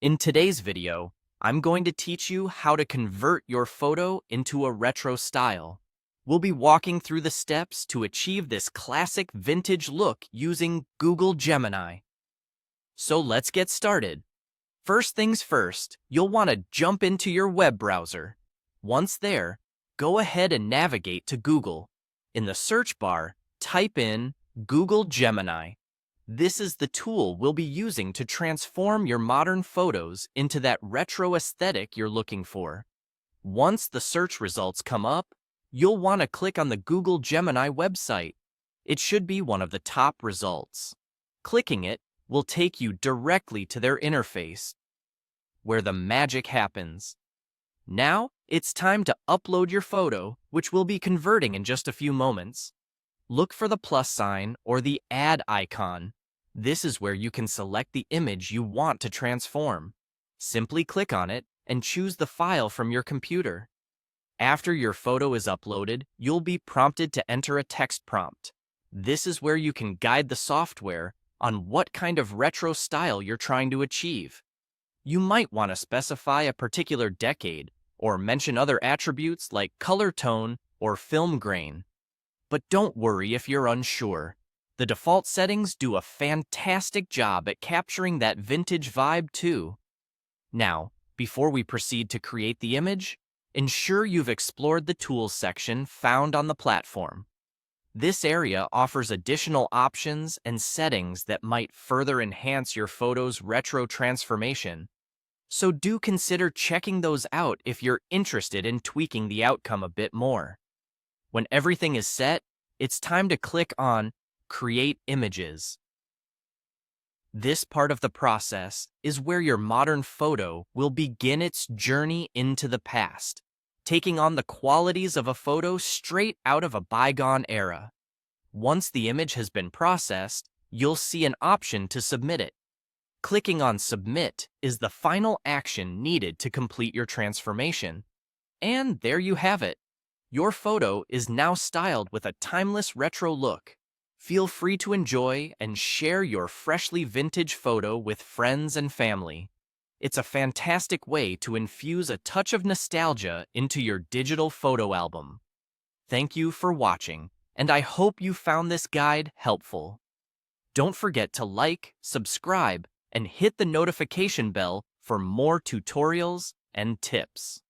In today's video, I'm going to teach you how to convert your photo into a retro style. We'll be walking through the steps to achieve this classic vintage look using Google Gemini. So let's get started. First things first, you'll want to jump into your web browser. Once there, go ahead and navigate to Google. In the search bar, type in Google Gemini. This is the tool we'll be using to transform your modern photos into that retro aesthetic you're looking for. Once the search results come up, you'll want to click on the Google Gemini website. It should be one of the top results. Clicking it will take you directly to their interface, where the magic happens. Now, it's time to upload your photo, which we'll be converting in just a few moments. Look for the plus sign or the add icon. This is where you can select the image you want to transform. Simply click on it and choose the file from your computer. After your photo is uploaded, you'll be prompted to enter a text prompt. This is where you can guide the software on what kind of retro style you're trying to achieve. You might want to specify a particular decade or mention other attributes like color tone or film grain. But don't worry if you're unsure. The default settings do a fantastic job at capturing that vintage vibe too. Now, before we proceed to create the image, ensure you've explored the Tools section found on the platform. This area offers additional options and settings that might further enhance your photo's retro transformation. So do consider checking those out if you're interested in tweaking the outcome a bit more. When everything is set, it's time to click on Create Images. This part of the process is where your modern photo will begin its journey into the past, taking on the qualities of a photo straight out of a bygone era. Once the image has been processed, you'll see an option to submit it. Clicking on Submit is the final action needed to complete your transformation. And there you have it. Your photo is now styled with a timeless retro look. Feel free to enjoy and share your freshly vintage photo with friends and family. It's a fantastic way to infuse a touch of nostalgia into your digital photo album. Thank you for watching, and I hope you found this guide helpful. Don't forget to like, subscribe, and hit the notification bell for more tutorials and tips.